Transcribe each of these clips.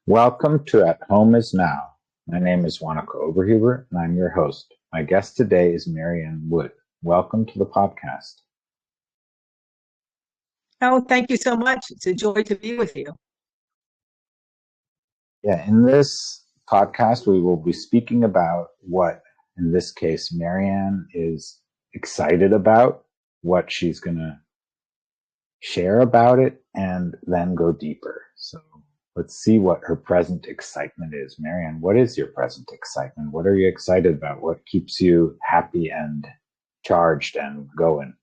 Welcome to At Home Is Now. My name is Wanaka Oberhuber, and I'm your host. My guest today is Maryanne Wood. Welcome to the podcast. Oh, thank you so much. It's a joy to be with you. Yeah, in this podcast, we will be speaking about what, in this case, Maryanne is excited about, what she's going to share about it, and then go deeper. So let's see what her present excitement is. Maryanne, what is your present excitement? What are you excited about? What keeps you happy and charged and going?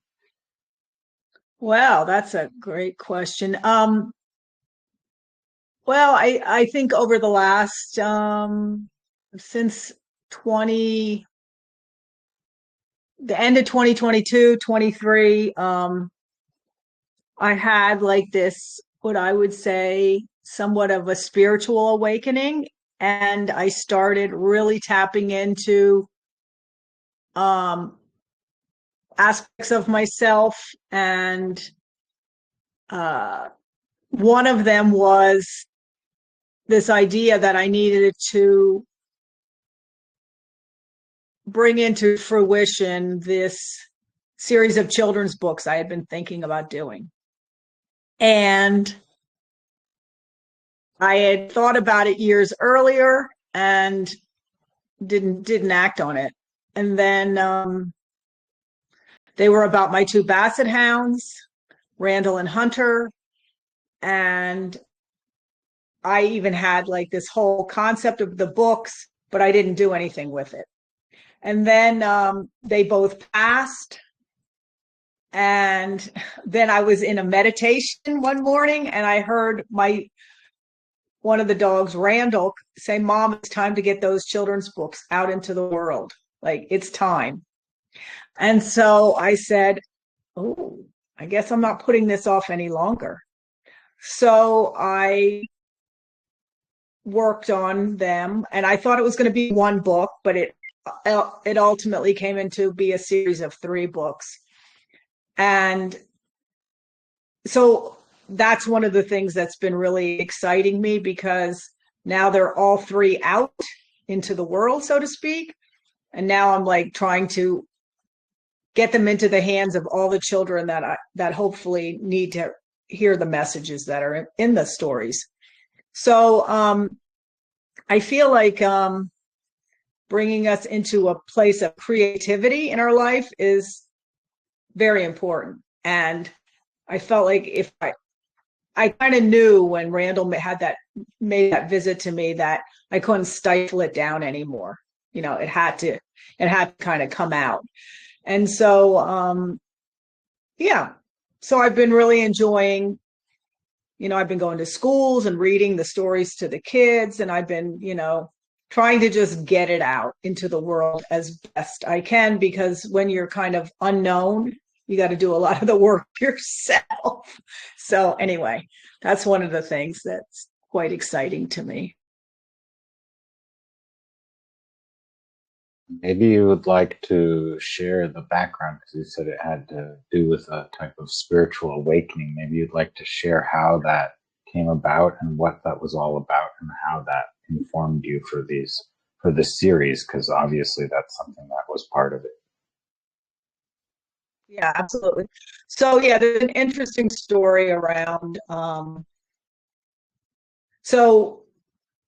Well, that's a great question. I think over the last since 20 the end of 2022, 23, I had like this, what I would say, somewhat of a spiritual awakening, and I started really tapping into um aspects of myself, and uh one of them was this idea that I needed to bring into fruition this series of children's books I had been thinking about doing. And I had thought about it years earlier and didn't act on it. And then they were about my two Basset Hounds, Randall and Hunter. And I even had like this whole concept of the books, but I didn't do anything with it. And then they both passed. And then I was in a meditation one morning, and I heard one of the dogs, Randall, say, "Mom, it's time to get those children's books out into the world. Like, it's time." And so I said, "Oh, I guess I'm not putting this off any longer." So I worked on them, and I thought it was going to be one book, but it ultimately came into be a series of 3 books. And so that's one of the things that's been really exciting me, because now they're all 3 out into the world, so to speak. And now I'm like trying to get them into the hands of all the children that hopefully need to hear the messages that are in the stories. So I feel like bringing us into a place of creativity in our life is very important. And I felt like if I kind of knew when Randall made that visit to me that I couldn't stifle it down anymore. You know, it had to kind of come out. And so, yeah. So I've been really enjoying, I've been going to schools and reading the stories to the kids, and I've been, trying to just get it out into the world as best I can, because when you're kind of unknown, you got to do a lot of the work yourself. So anyway, that's one of the things that's quite exciting to me. Maybe you would like to share the background because you said it had to do with a type of spiritual awakening. Maybe you'd like to share how that came about and what that was all about and how that informed you for this series, because obviously that's something that was part of it. Yeah, absolutely. So yeah, there's an interesting story around. So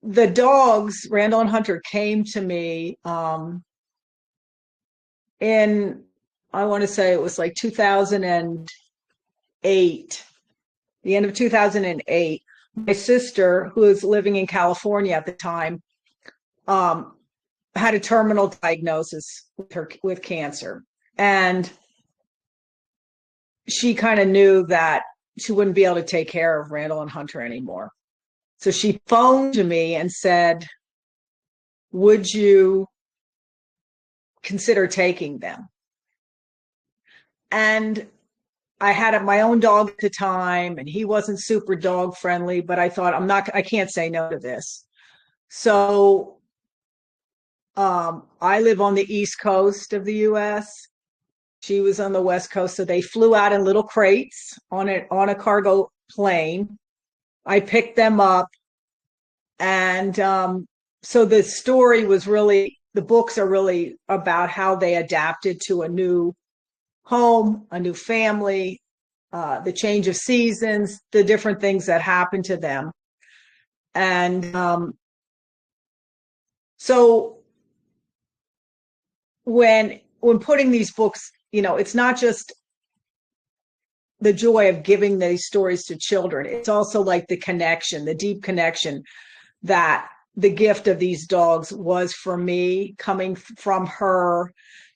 the dogs, Randall and Hunter, came to me in, I want to say it was like 2008, the end of 2008. My sister, who was living in California at the time, um, had a terminal diagnosis with cancer. And she kind of knew that she wouldn't be able to take care of Randall and Hunter anymore. So she phoned to me and said, "Would you consider taking them?" And I had my own dog at the time, and he wasn't super dog friendly, but I thought, I can't say no to this. So I live on the East Coast of the US. She was on the West Coast. So they flew out in little crates on a cargo plane. I picked them up, And so the story was really, the books are really about how they adapted to a new home, a new family, the change of seasons, the different things that happened to them. And so when putting these books, it's not just the joy of giving these stories to children. It's also like the connection, the deep connection that the gift of these dogs was for me, coming from her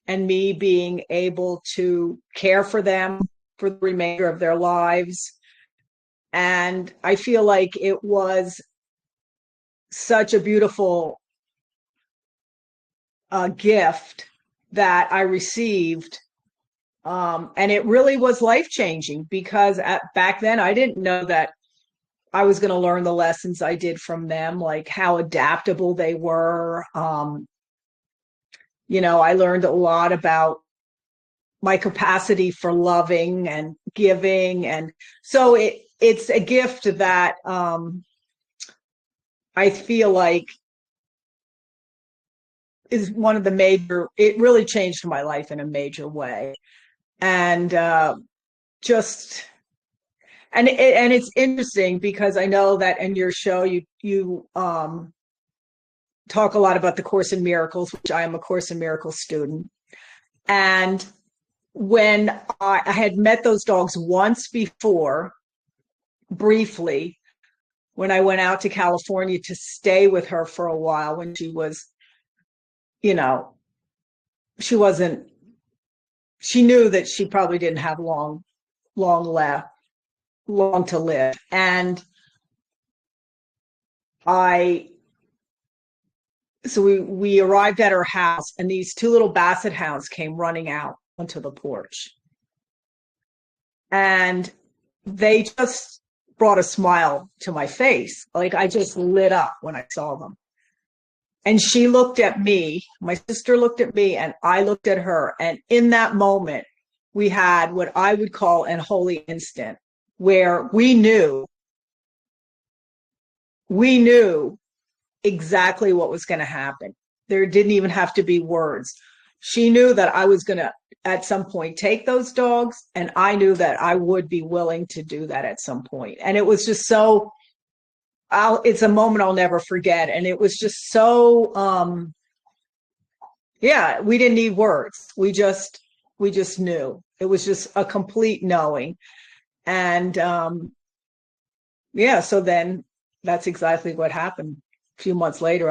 and me being able to care for them for the remainder of their lives. And I feel like it was such a beautiful gift that I received. And it really was life changing because back then I didn't know that I was going to learn the lessons I did from them, like how adaptable they were. I learned a lot about my capacity for loving and giving. And so it's a gift that I feel like is one of the it really changed my life in a major way. And just, and it's interesting because I know that in your show, you talk a lot about the Course in Miracles, which I am a Course in Miracles student. And when I had met those dogs once before, briefly, when I went out to California to stay with her for a while when she was, she wasn't, she knew that she probably didn't have long to live. And so we arrived at her house and these two little Basset Hounds came running out onto the porch. And they just brought a smile to my face. Like I just lit up when I saw them. And she looked at me, my sister looked at me, and I looked at her. And in that moment, we had what I would call an holy instant where we knew exactly what was going to happen. There didn't even have to be words. She knew that I was going to, at some point, take those dogs, and I knew that I would be willing to do that at some point. And it was just so, it's a moment I'll never forget. And it was just so, yeah, we didn't need words. We just knew. It was just a complete knowing. And yeah, so then that's exactly what happened. A few months later,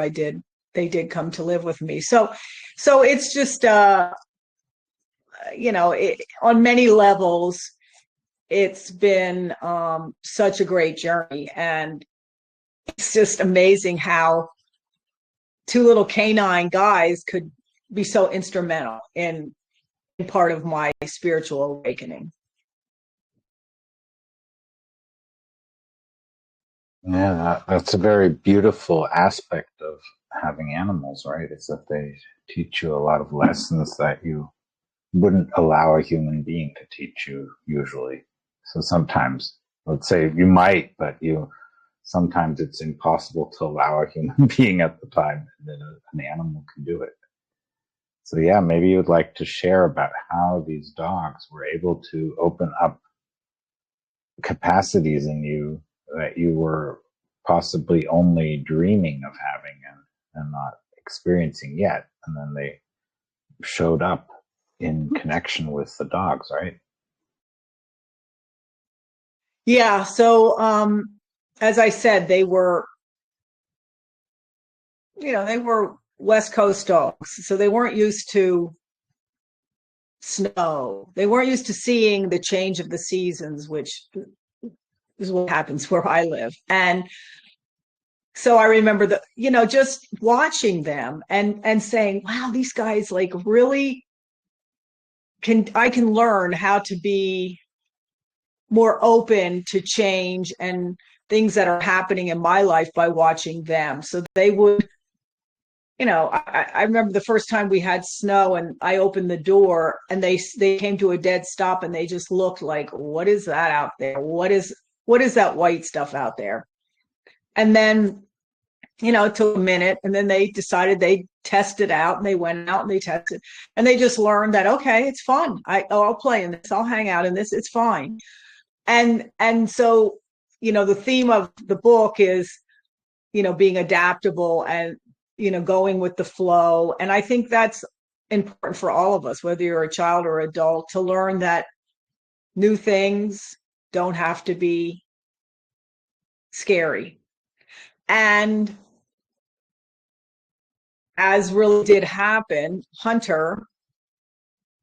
they did come to live with me. So it's just, on many levels, it's been such a great journey. And it's just amazing how two little canine guys could be so instrumental in part of my spiritual awakening. Yeah, that's a very beautiful aspect of having animals, right? Is that they teach you a lot of lessons that you wouldn't allow a human being to teach you usually. So sometimes, let's say you might, but sometimes it's impossible to allow a human being at the time, and then an animal can do it. So yeah, maybe you would like to share about how these dogs were able to open up capacities in you that you were possibly only dreaming of having and not experiencing yet. And then they showed up in connection with the dogs, right? Yeah. So, as I said, they were West Coast dogs. So they weren't used to snow. They weren't used to seeing the change of the seasons, which is what happens where I live. And so I remember just watching them and saying, wow, these guys like really I can learn how to be more open to change and things that are happening in my life by watching them. So they would, I remember the first time we had snow and I opened the door and they came to a dead stop and they just looked like, what is that out there? What is that white stuff out there? And then it took a minute, and then they decided they test it out, and they went out and they tested, and they just learned that, okay, it's fun. I'll play in this. I'll hang out in this. It's fine. And so, the theme of the book is, being adaptable and, going with the flow. And I think that's important for all of us, whether you're a child or adult, to learn that new things don't have to be scary. And as really did happen, Hunter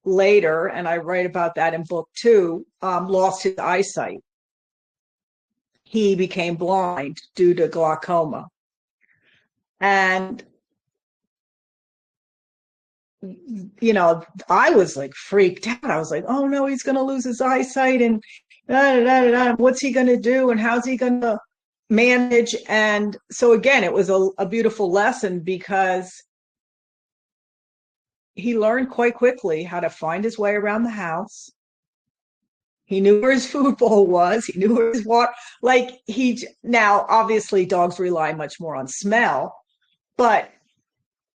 later, and I write about that in book 2, lost his eyesight. He became blind due to glaucoma. And, I was like freaked out. I was like, oh no, he's going to lose his eyesight. And what's he going to do? And how's he going to manage? And so again, it was a beautiful lesson, because he learned quite quickly how to find his way around the house. He knew where his food bowl was. He knew where his water, now obviously dogs rely much more on smell, but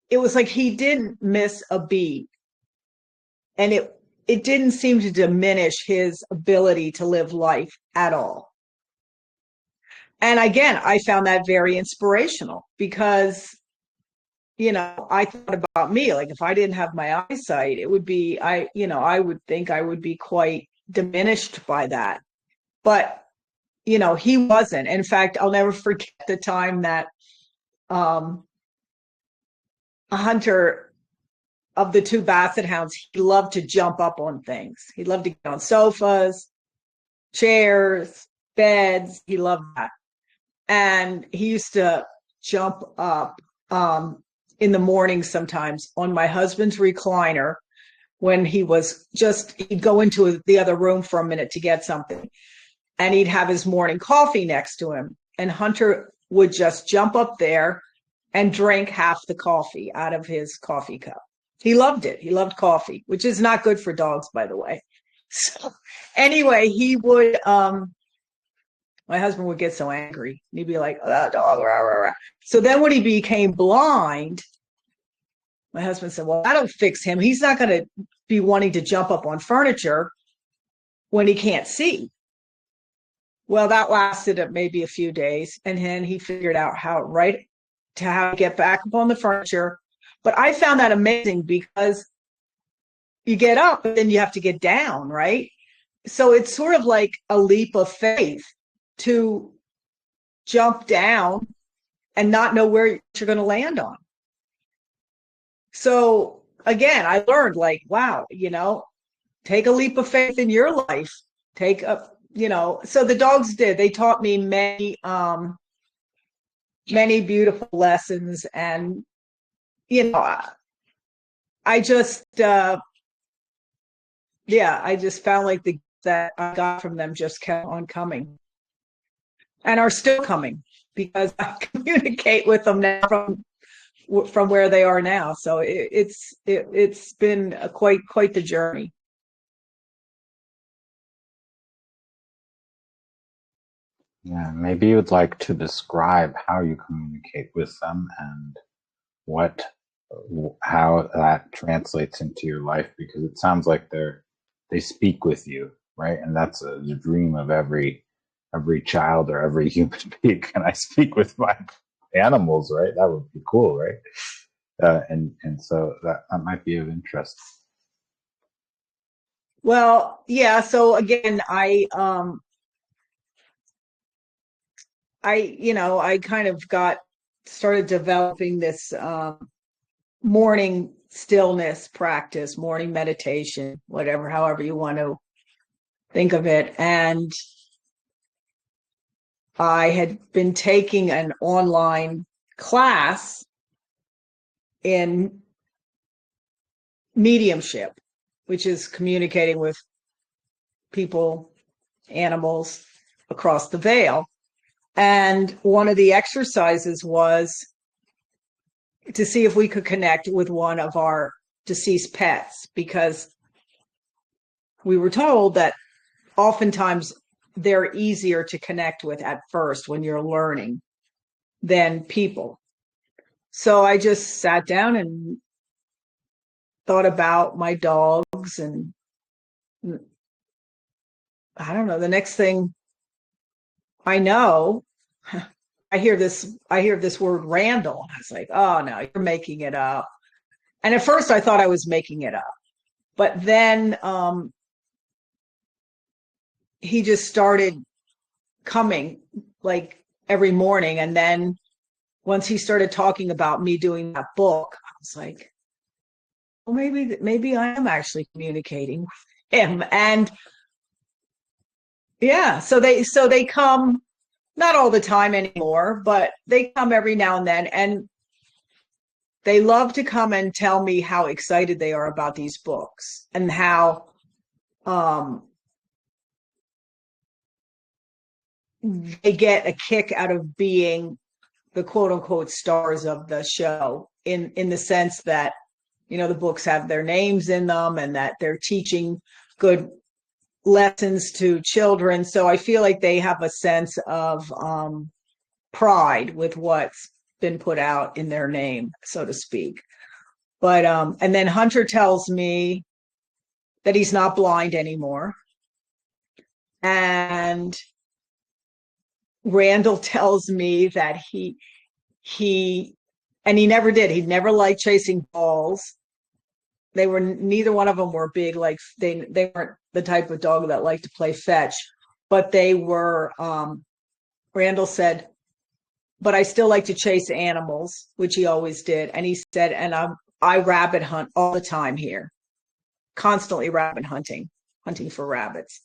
it was like he didn't miss a beat. And it didn't seem to diminish his ability to live life at all. And again, I found that very inspirational, because I thought about me, like if I didn't have my eyesight, it would be, I would think I would be quite diminished by that. But, he wasn't. In fact, I'll never forget the time that a Hunter, of the 2 Basset Hounds, he loved to jump up on things. He loved to get on sofas, chairs, beds. He loved that. And he used to jump up in the morning sometimes on my husband's recliner when he'd go into the other room for a minute to get something. And he'd have his morning coffee next to him. And Hunter would just jump up there and drink half the coffee out of his coffee cup. He loved it. He loved coffee, which is not good for dogs, by the way. So anyway, he would, my husband would get so angry. And he'd be like, oh, dog, rah, rah, rah. So then when he became blind, my husband said, well, that'll fix him. He's not going to be wanting to jump up on furniture when he can't see. Well, that lasted maybe a few days. And then he figured out how to get back up on the furniture. But I found that amazing, because you get up and then you have to get down, right? So it's sort of like a leap of faith to jump down and not know where you're going to land on. So again, I learned, like, wow, take a leap of faith in your life. So the dogs did. They taught me many beautiful lessons. And, I just, I just found like that I got from them just kept on coming and are still coming, because I communicate with them now from where they are now. So it's been quite the journey. Yeah, maybe you would like to describe how you communicate with them and how that translates into your life, because it sounds like they speak with you, right? And that's the dream of every child or every human being. Can I speak with my animals, right? That would be cool, right? And so that might be of interest. Well, yeah. So again, I kind of started developing this morning stillness practice, morning meditation, however you want to think of it. And I had been taking an online class in mediumship, which is communicating with people, animals across the veil. And one of the exercises was to see if we could connect with one of our deceased pets, because we were told that oftentimes they're easier to connect with at first when you're learning than people. So I just sat down and thought about my dogs, and I don't know, the next thing I know, I hear this word Randall. I was like, oh no, you're making it up. And at first I thought I was making it up. But then he just started coming like every morning. And then once he started talking about me doing that book, I was like, well, maybe I am actually communicating with him. And yeah, so they come not all the time anymore, but they come every now and then. And they love to come and tell me how excited they are about these books and how um, they get a kick out of being the quote unquote stars of the show in the sense that, you know, the books have their names in them and that they're teaching good lessons to children. So I feel like they have a sense of pride with what's been put out in their name, so to speak. But and then Hunter tells me that he's not blind anymore. And Randall tells me that he and he never did. He never liked chasing balls. They were neither one of them were big, like they weren't the type of dog that liked to play fetch, but they were Randall said, but I still like to chase animals, which he always did. And he said, and I rabbit hunt all the time here, constantly rabbit hunting for rabbits.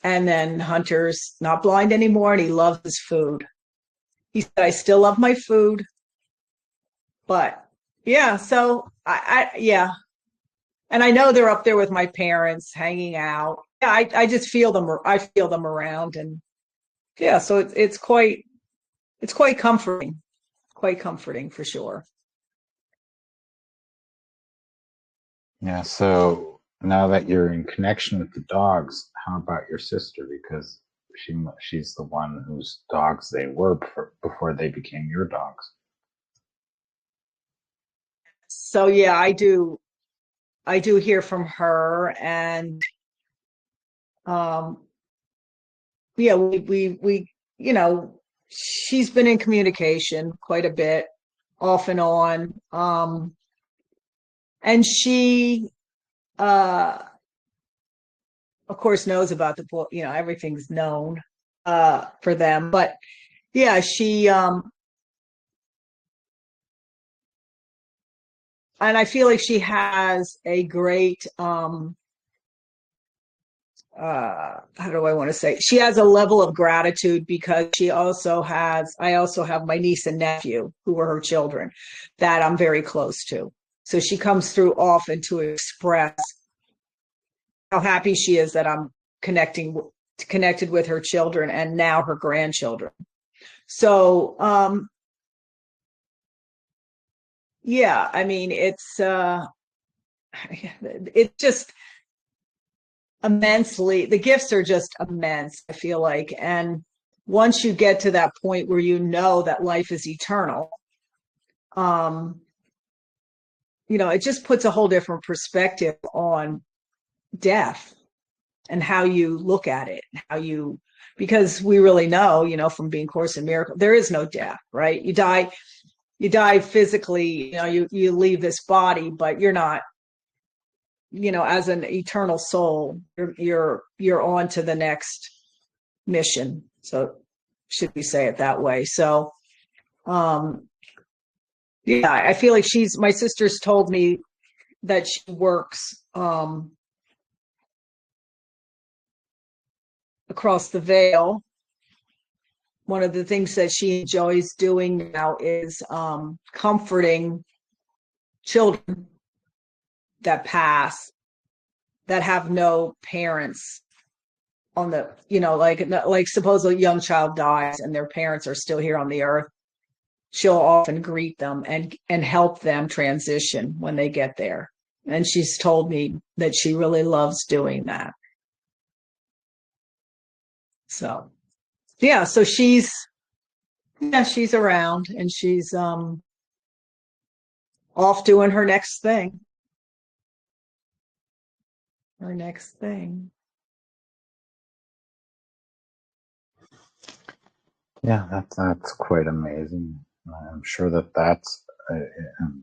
And then Hunter's not blind anymore and he loves his food. He said, I still love my food. But yeah, so yeah. And I know they're up there with my parents hanging out. Yeah, I just feel them. I feel them around. And yeah, so it's quite comforting for sure. Yeah. So now that you're in connection with the dogs, how about your sister? Because she's the one whose dogs they were before they became your dogs. So yeah, I do hear from her, and um yeah, we you know, she's been in communication quite a bit off and on. And she uh of course knows about the book, you know, everything's known for them. But yeah, she and I feel like she has a great how do I want to say, she has a level of gratitude because she also has, I also have my niece and nephew who were her children that I'm very close to. So she comes through often to express how happy she is that I'm connected with her children and now her grandchildren. So yeah, I mean it's just immensely, the gifts are just immense, I feel like. And once you get to that point where you know that life is eternal, um, you know, it just puts a whole different perspective on death and how you look at it, how you, because we really know, you know, from being Course in Miracles, there is no death, right? You die physically, you know, you leave this body, but you're not, you know, as an eternal soul, you're on to the next mission. So should we say it that way? So um yeah, I feel like she's, my sister's told me that she works across the veil. One of the things that she enjoys doing now is comforting children that pass, that have no parents on the, you know, like suppose a young child dies and their parents are still here on the earth. She'll often greet them and help them transition when they get there. And she's told me that she really loves doing that. So yeah, so she's, yeah, she's around, and she's off doing her next thing. Her next thing. Yeah, that's quite amazing. I'm sure that's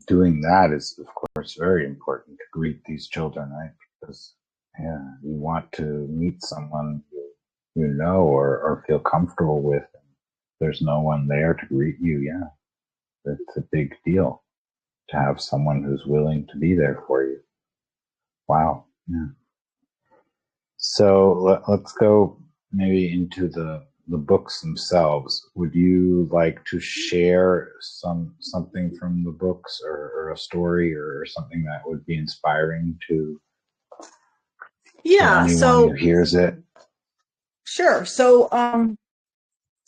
doing that is, of course, very important to greet these children, right? Because yeah, you want to meet someone you know or feel comfortable with. There's no one there to greet you. Yeah, it's a big deal to have someone who's willing to be there for you. Wow. Yeah. So let's go maybe into the books themselves. Would you like to share something from the books or a story or something that would be inspiring to Yeah, anyone who so hears it? sure. So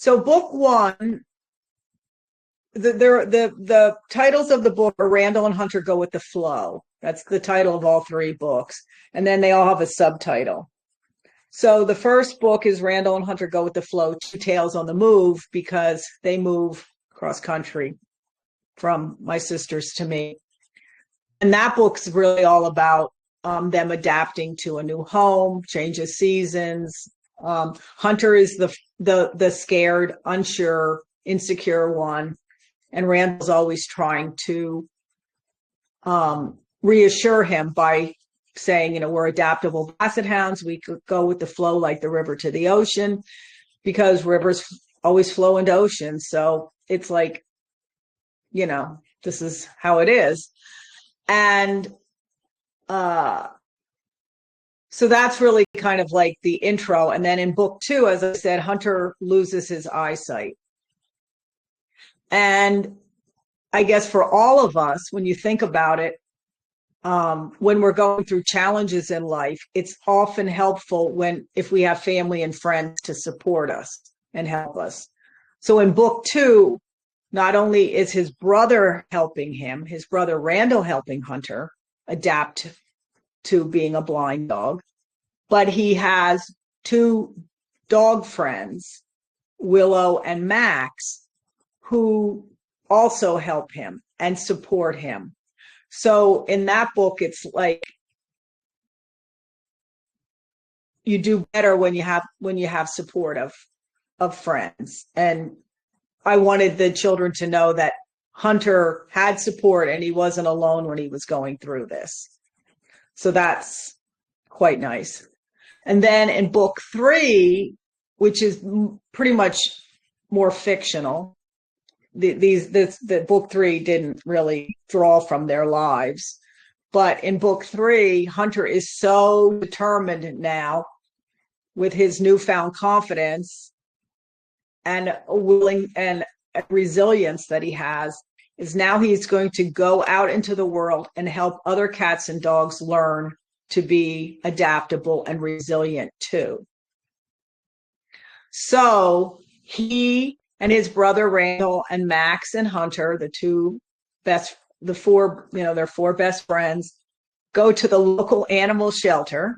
book one, the titles of the book are Randall and Hunter Go with the Flow. That's the title of all three books. And then they all have a subtitle. So the first book is Randall and Hunter Go with the Flow, Two Tails on the Move, because they move cross country from my sisters to me. And that book's really all about them adapting to a new home, change of seasons. Hunter is the scared, unsure, insecure one, and Randall's always trying to reassure him by saying, we're adaptable Basset Hounds. We could go with the flow like the river to the ocean, because rivers always flow into oceans. So it's like, this is how it is. And so that's really kind of like the intro. And then in book two, as I said, Hunter loses his eyesight. And I guess for all of us, when you think about it, when we're going through challenges in life, it's often helpful if we have family and friends to support us and help us. So in book two, not only is his brother helping him, his brother Randall helping Hunter adapt to being a blind dog, but he has two dog friends, Willow and Max, who also help him and support him. So in that book, it's like you do better when you have support of friends. And I wanted the children to know that Hunter had support and he wasn't alone when he was going through this. So that's quite nice. And then in book three, which is pretty much more fictional, the book three didn't really draw from their lives. But in book three, Hunter is so determined now with his newfound confidence and willing and resilience that he has, is now he's going to go out into the world and help other cats and dogs learn to be adaptable and resilient too. So he and his brother Randall and Max and Hunter, their four best friends, go to the local animal shelter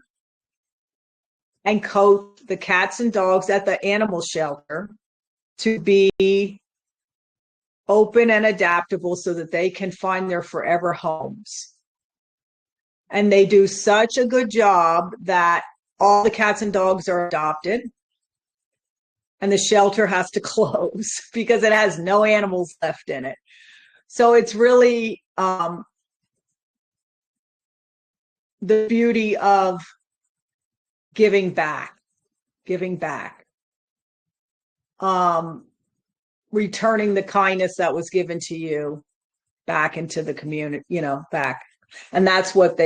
and coach the cats and dogs at the animal shelter to be open and adaptable so that they can find their forever homes. And they do such a good job that all the cats and dogs are adopted, and the shelter has to close because it has no animals left in it. So it's really the beauty of giving back, returning the kindness that was given to you back into the community, back. And that's what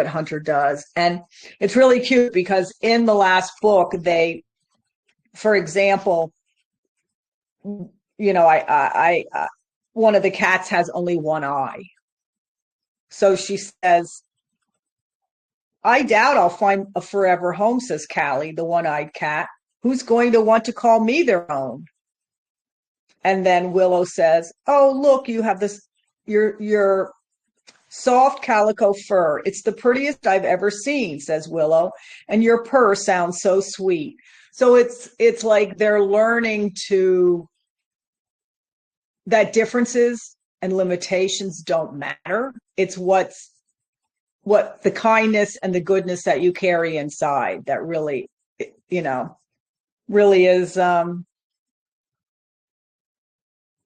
Hunter does. And it's really cute because in the last book, for example, I one of the cats has only one eye. So she says, I doubt I'll find a forever home, says Callie, the one-eyed cat. Who's going to want to call me their own? And then Willow says, oh, look, you have your soft calico fur. It's the prettiest I've ever seen, says Willow. And your purr sounds so sweet. So it's like they're learning that differences and limitations don't matter. It's what the kindness and the goodness that you carry inside that really, really is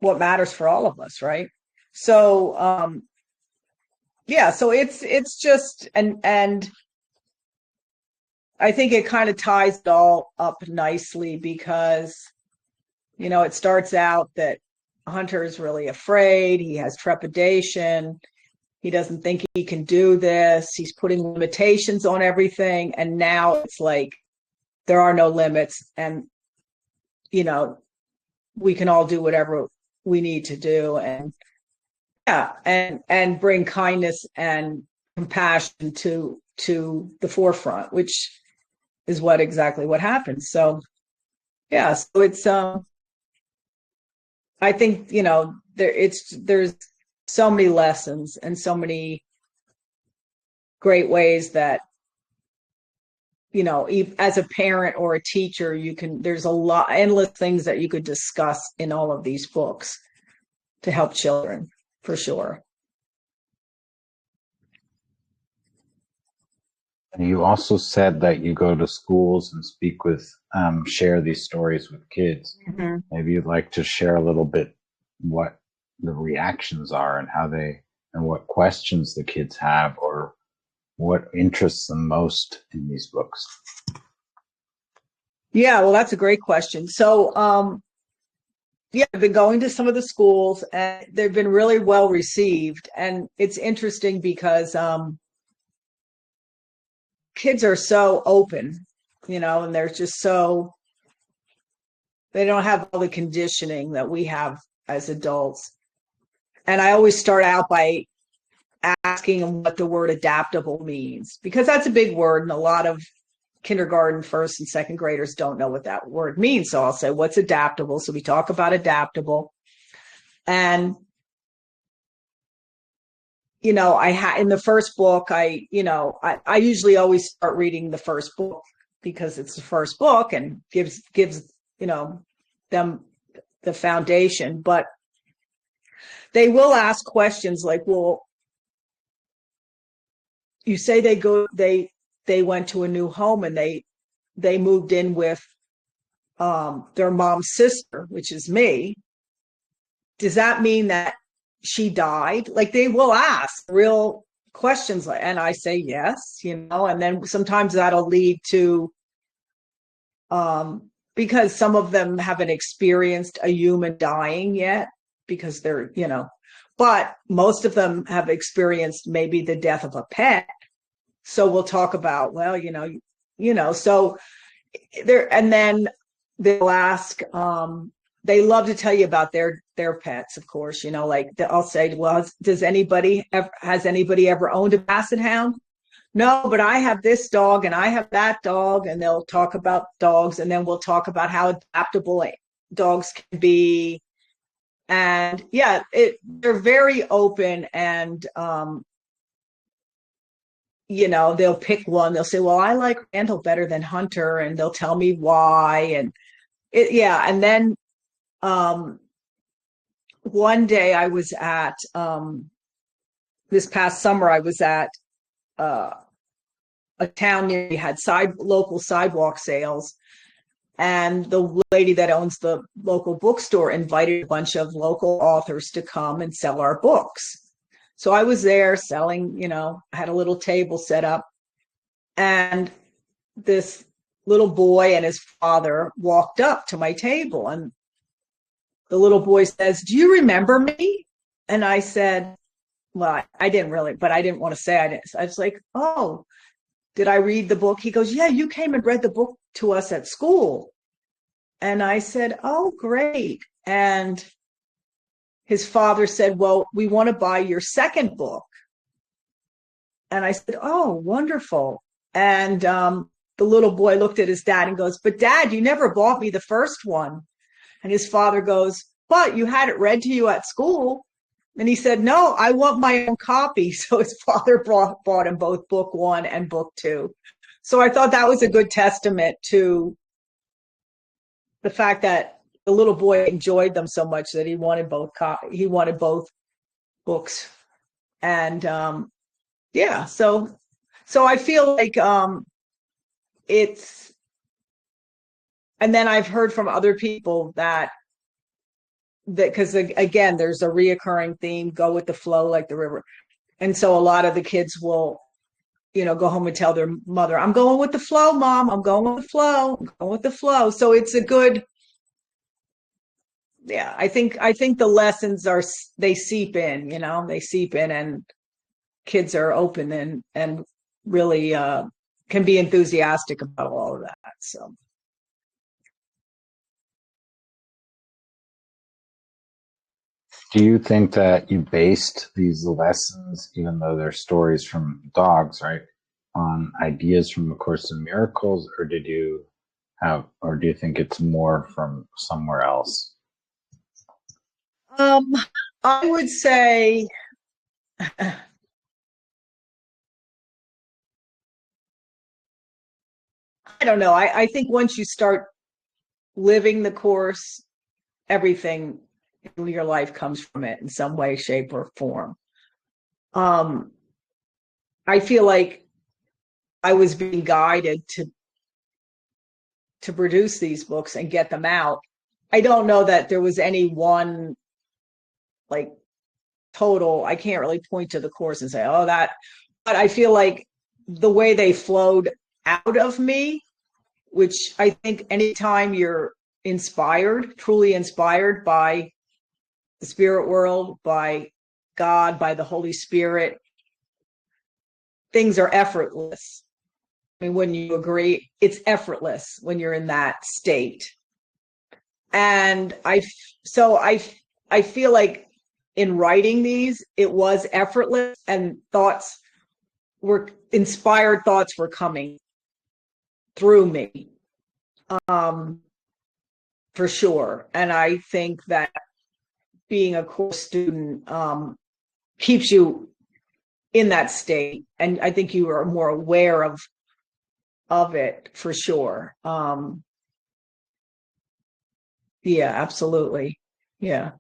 what matters for all of us, right? So yeah, so it's just and I think it kind of ties it all up nicely because it starts out that Hunter is really afraid, he has trepidation, he doesn't think he can do this, he's putting limitations on everything, and now it's like there are no limits, and we can all do whatever we need to do, and yeah, and bring kindness and compassion to the forefront, which is exactly what happens. So yeah, so it's I think there's so many lessons and so many great ways that as a parent or a teacher, there's endless things that you could discuss in all of these books to help children, for sure. And you also said that you go to schools and speak with, share these stories with kids. Mm-hmm. Maybe you'd like to share a little bit what the reactions are and and what questions the kids have, or what interests them most in these books. Yeah, well, that's a great question. So, yeah, I've been going to some of the schools, and they've been really well received. And it's interesting because kids are so open, and they're just they don't have all the conditioning that we have as adults. And I always start out by asking them what the word adaptable means, because that's a big word, and a lot of kindergarten, first and second graders don't know what that word means. So I'll say, what's adaptable? So we talk about adaptable. And, in the first book, I usually always start reading the first book because it's the first book and gives, them the foundation. But they will ask questions like, well, you say they went to a new home and they moved in with their mom's sister, which is me. Does that mean that she died? Like, they will ask real questions, and I say yes, and then sometimes that'll lead to because some of them haven't experienced a human dying yet, because they're but most of them have experienced maybe the death of a pet. So we'll talk about, well, so there, and then they'll ask, they love to tell you about their pets, of course, like I'll say, well, has anybody ever owned a Basset Hound? No, but I have this dog and I have that dog, and they'll talk about dogs, and then we'll talk about how adaptable dogs can be. And yeah, they're very open, and they'll pick one. They'll say, well, I like Randall better than Hunter, and they'll tell me why. And yeah. And then one day I was at, this past summer, I was at a town near me, had local sidewalk sales. And the lady that owns the local bookstore invited a bunch of local authors to come and sell our books. So I was there selling, I had a little table set up, and this little boy and his father walked up to my table, and the little boy says, "Do you remember me?" And I said, well, I didn't really, but I didn't want to say I didn't. I was like, "Oh, did I read the book?" He goes, "Yeah, you came and read the book to us at school." And I said, "Oh, great." And his father said, "Well, we want to buy your second book." And I said, "Oh, wonderful." And the little boy looked at his dad and goes, "But Dad, you never bought me the first one." And his father goes, "But you had it read to you at school." And he said, "No, I want my own copy." So his father bought him both book one and book two. So I thought that was a good testament to the fact that the little boy enjoyed them so much that he wanted both. He wanted both books. And yeah, so I feel like it's, and then I've heard from other people that because again, there's a reoccurring theme: go with the flow like the river. And so a lot of the kids will, go home and tell their mother, I'm going with the flow, mom. I'm going with the flow. I'm going with the flow. So it's a good, yeah, I think the lessons are, they seep in, they seep in, and kids are open and really can be enthusiastic about all of that. So Do you think that you based these lessons, even though they're stories from dogs, right, on ideas from A Course in Miracles, or do you think it's more from somewhere else? um I would say I don't know. I think once you start living the course, everything in your life comes from it in some way, shape, or form. Um, I feel like I was being guided to produce these books and get them out. I don't know that there was any one like total. I can't really point to the course and say, oh, that. But I feel like the way they flowed out of me, which I think anytime you're inspired, truly inspired by the spirit world, by God, by the Holy Spirit, things are effortless. I mean, when you agree, it's effortless when you're in that state. And I feel like in writing these, it was effortless, and inspired thoughts were coming through me, um, for sure. And I think that being a course student keeps you in that state, and I think you are more aware of it for sure. Yeah, absolutely. Yeah.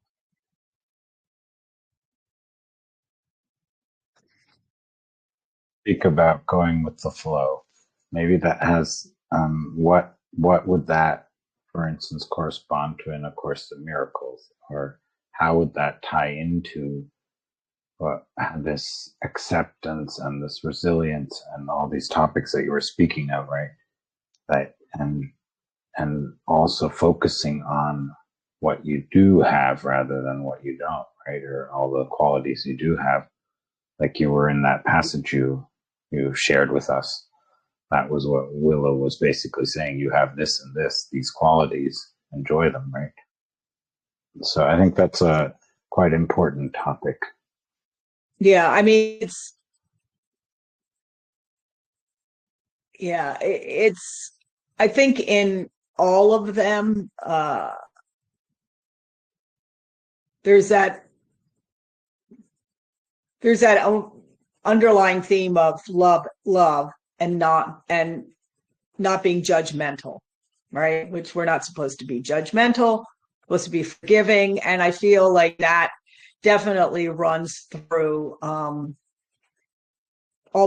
Speak about going with the flow. Maybe that has what would that, for instance, correspond to in A Course in Miracles, or how would that tie into what this acceptance and this resilience and all these topics that you were speaking of, right? That and also focusing on what you do have rather than what you don't, right? Or all the qualities you do have, like you were in that passage you shared with us. That was what Willow was basically saying. You have this and this, these qualities, enjoy them, right? So I think that's a quite important topic. Yeah, I mean, it's I think in all of them, there's that there's that underlying theme of love, and not being judgmental, right? Which we're not supposed to be judgmental, supposed to be forgiving. And I feel like that definitely runs through all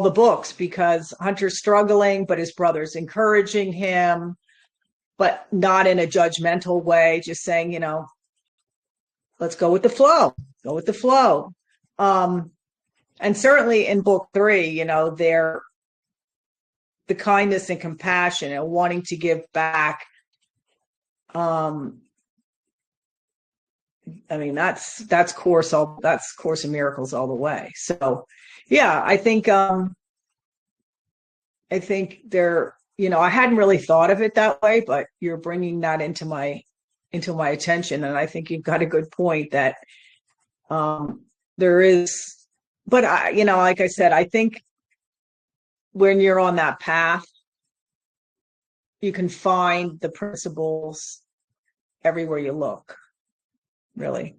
the books, because Hunter's struggling, but his brother's encouraging him, but not in a judgmental way, just saying, let's go with the flow, go with the flow. Um, and certainly in book 3, they're the kindness and compassion and wanting to give back. Um, I mean, that's Course in Miracles all the way. So yeah, I think they're, I hadn't really thought of it that way, but you're bringing that into my attention. And I think you've got a good point that there is, but like I said, I think when you're on that path, you can find the principles everywhere you look, really.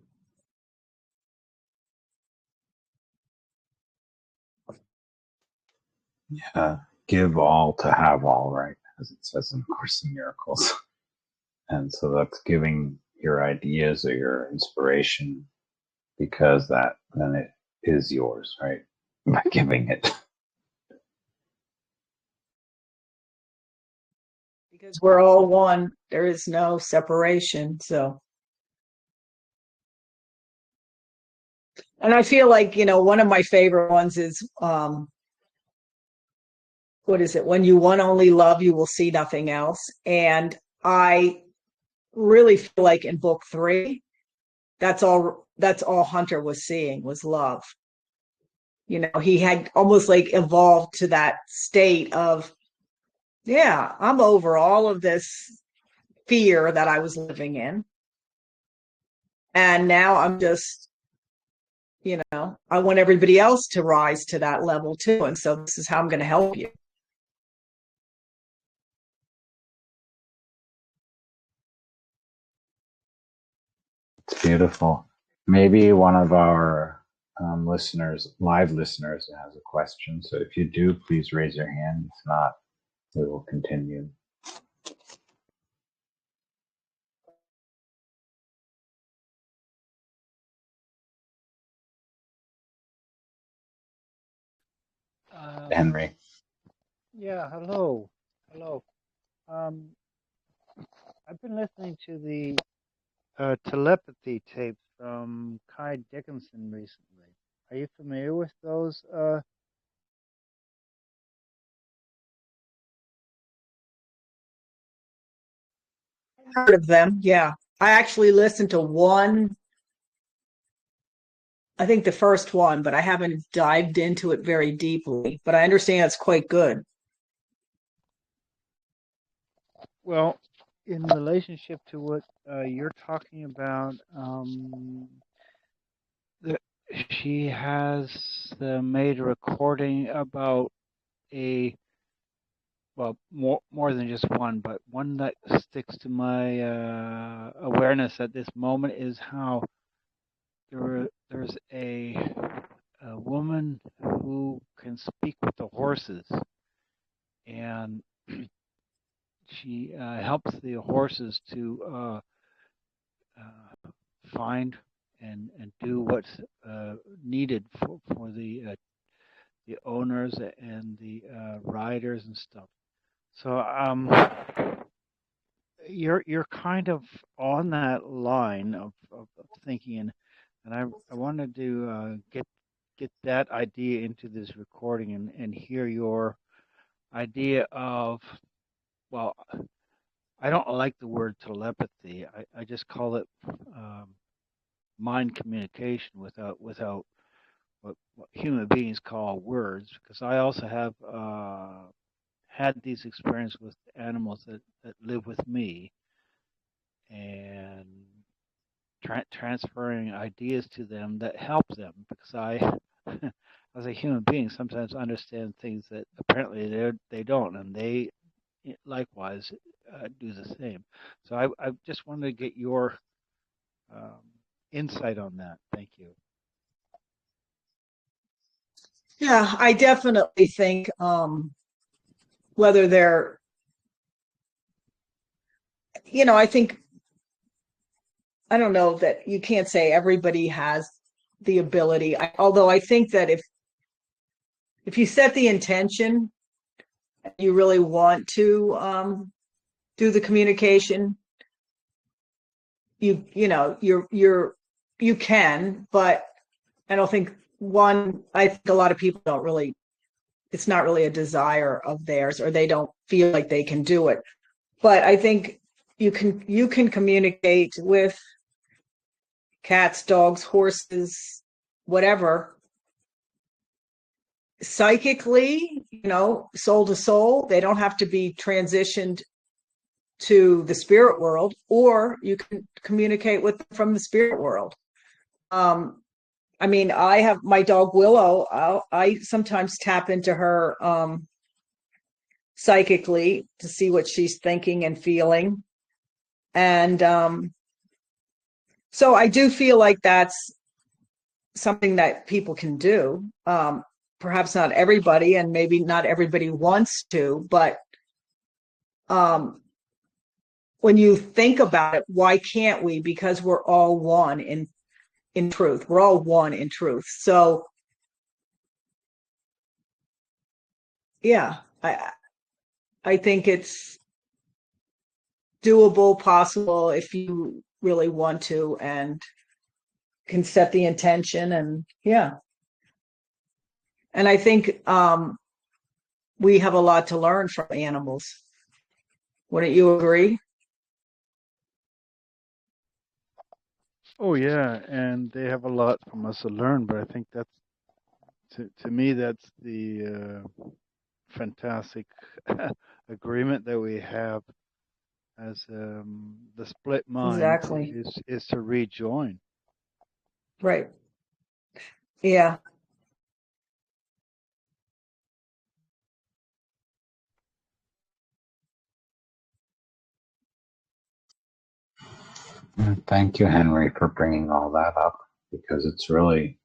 Give all to have all, right? As it says in Course in Miracles. And so that's giving your ideas or your inspiration because that then it is yours, right? By giving it. Because we're all one. There is no separation. So, and I feel like, one of my favorite ones is, what is it? When you one only love, you will see nothing else. And I really feel like in book 3, that's all Hunter was seeing was love. He had almost like evolved to that state of, yeah, I'm over all of this fear that I was living in. And now I'm just, I want everybody else to rise to that level too. And so this is how I'm going to help you. It's beautiful. Maybe one of our live listeners, has a question. So if you do, please raise your hand. If not, we will continue. Henry. Yeah, hello. Hello. Um, I've been listening to the telepathy tapes from Kai Dickinson recently. Are you familiar with those? Heard of them. Yeah. I actually listened to one, I think the first one, but I haven't dived into it very deeply. But I understand it's quite good. Well, in relationship to what you're talking about, the, she has made a recording about a well, more than just one, but one that sticks to my awareness at this moment is how there's a woman who can speak with the horses, and she helps the horses to find and do what's needed for the owners and the riders and stuff. So you're kind of on that line of thinking, and I wanted to get that idea into this recording and hear your idea of, well, I don't like the word telepathy. I just call it mind communication without what human beings call words, because I also have had these experiences with animals that live with me, and transferring ideas to them that help them, because I as a human being sometimes understand things that apparently they don't, and they likewise do the same. So I just wanted to get your um, insight on that. Thank you. Yeah, I definitely think whether they're, I think, I don't know that you can't say everybody has the ability. Although I think that if you set the intention, you really want to do the communication, you can, but I don't think I think a lot of people don't really, it's not really a desire of theirs, or they don't feel like they can do it. But I think you can communicate with cats, dogs, horses, whatever, psychically, soul to soul. They don't have to be transitioned to the spirit world, or you can communicate with them from the spirit world. I mean, I have my dog Willow. I sometimes tap into her psychically to see what she's thinking and feeling. And so I do feel like that's something that people can do. Perhaps not everybody, and maybe not everybody wants to, but um, when you think about it, why can't we? Because we're all one in truth. We're all one in truth. So yeah, I think it's doable, possible if you really want to and can set the intention. And yeah. And I think we have a lot to learn from animals. Wouldn't you agree? Oh yeah, and they have a lot from us to learn, but I think that's to me that's the fantastic agreement that we have as the split mind Exactly. is to rejoin. Right. Yeah. Thank you, Henry, for bringing all that up, because it's really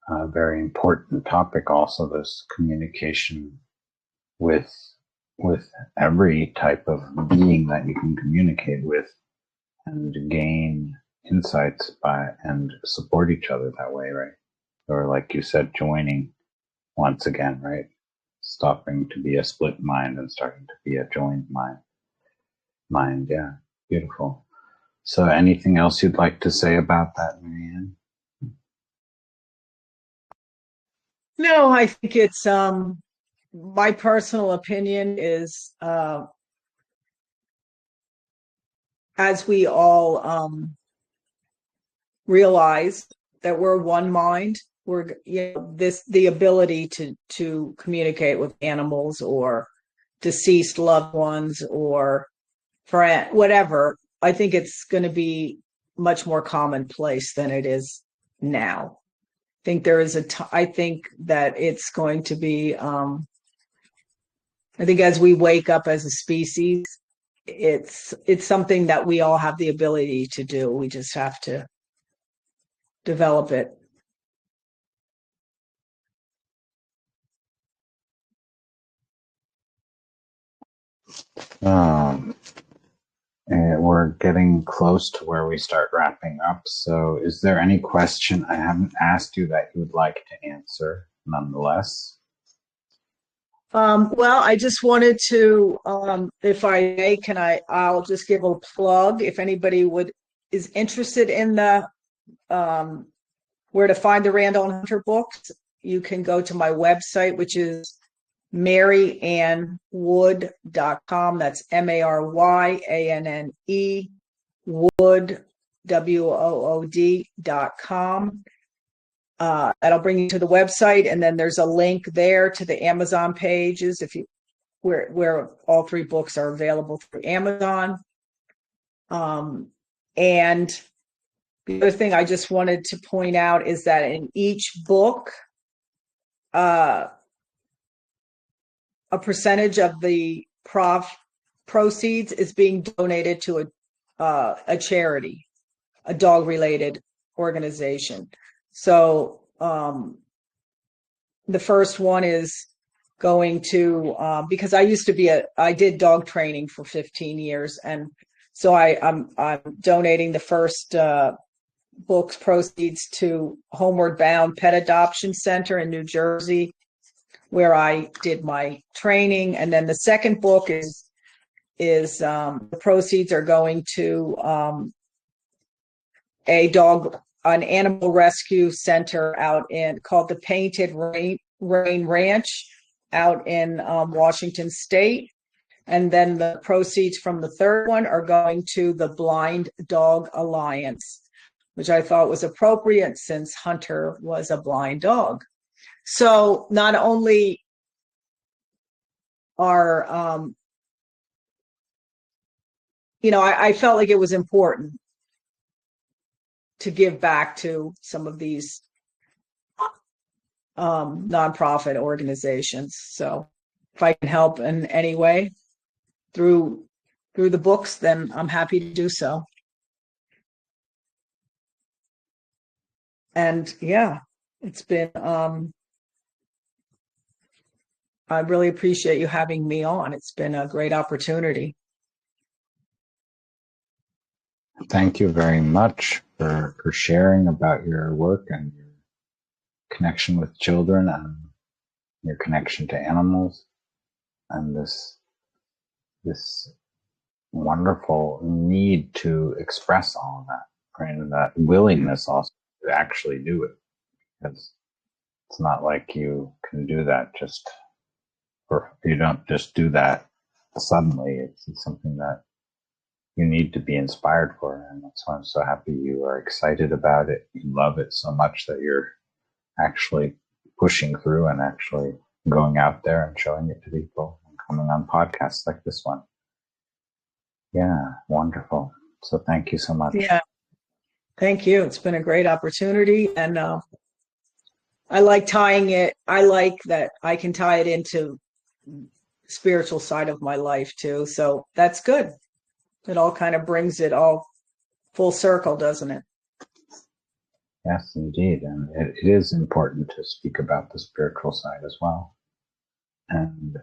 a very important topic. Also, this communication with every type of being that you can communicate with and gain insights by and support each other that way, right? Or like you said, joining once again, right? Stopping to be a split mind and starting to be a joined mind. Yeah, beautiful. So anything else you'd like to say about that, Maryanne? No, I think it's my personal opinion is as we all realize that we're one mind, we're this the ability to communicate with animals or deceased loved ones or friend whatever. I think it's going to be much more commonplace than it is now. Think there is I think that it's going to be I think as we wake up as a species, it's something that we all have the ability to do. We just have to develop it. Um, and we're getting close to where we start wrapping up. So, is there any question I haven't asked you that you would like to answer, nonetheless? Well, I just wanted to, if I may, I'll just give a plug. If anybody is interested in the where to find the Randall and Hunter books, you can go to my website, which is maryannewood.com. That's MARYANNE Wood WOOD.com. That'll bring you to the website, and then there's a link there to the Amazon pages if you where all three books are available through Amazon. And the other thing I just wanted to point out is that in each book, a percentage of the proceeds is being donated to a charity, a dog related organization. So the first one is going to because I did dog training for 15 years, and so I'm donating the first book's proceeds to Homeward Bound Pet Adoption Center in New Jersey, where I did my training, and then the second book is the proceeds are going to an animal rescue center called the Painted Rain Ranch out in Washington State. And then the proceeds from the third one are going to the Blind Dog Alliance, which I thought was appropriate since Hunter was a blind dog. So not only are, I felt like it was important to give back to some of these nonprofit organizations. So if I can help in any way through the books, then I'm happy to do so. And yeah, it's been I really appreciate you having me on. It's been a great opportunity. Thank you very much for sharing about your work and your connection with children and your connection to animals and this wonderful need to express all of that, right? And that willingness also to actually do it, because it's not like you can do that just, or you don't just do that suddenly. It's something that you need to be inspired for. And that's why I'm so happy you are excited about it. You love it so much that you're actually pushing through and actually going out there and showing it to people and coming on podcasts like this one. Yeah, wonderful. So thank you so much. Yeah, thank you. It's been a great opportunity, and I like tying it. I like that I can tie it into spiritual side of my life too. So that's good. It all kind of brings it all full circle, doesn't it? Yes, indeed. And it is important to speak about the spiritual side as well. And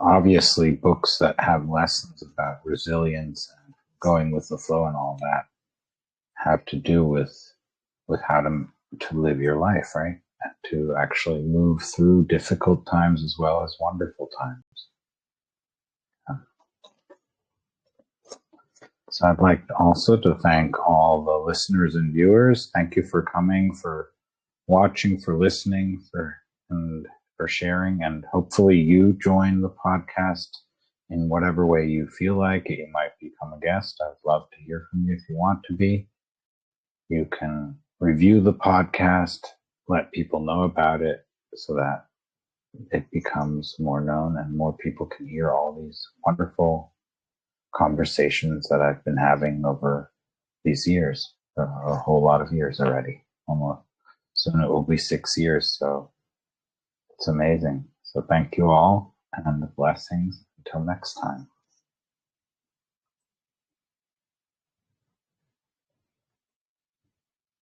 obviously, books that have lessons about resilience and going with the flow and all that have to do with how to live your life, right? And to actually move through difficult times as well as wonderful times. So I'd like also to thank all the listeners and viewers. Thank you for coming, for watching, for listening, and for sharing. And hopefully you join the podcast in whatever way you feel like it. You might become a guest. I'd love to hear from you if you want to be. You can review the podcast, let people know about it so that it becomes more known and more people can hear all these wonderful conversations that I've been having over these years, a whole lot of years already, almost. Soon it will be 6 years. So it's amazing. So thank you all and blessings until next time.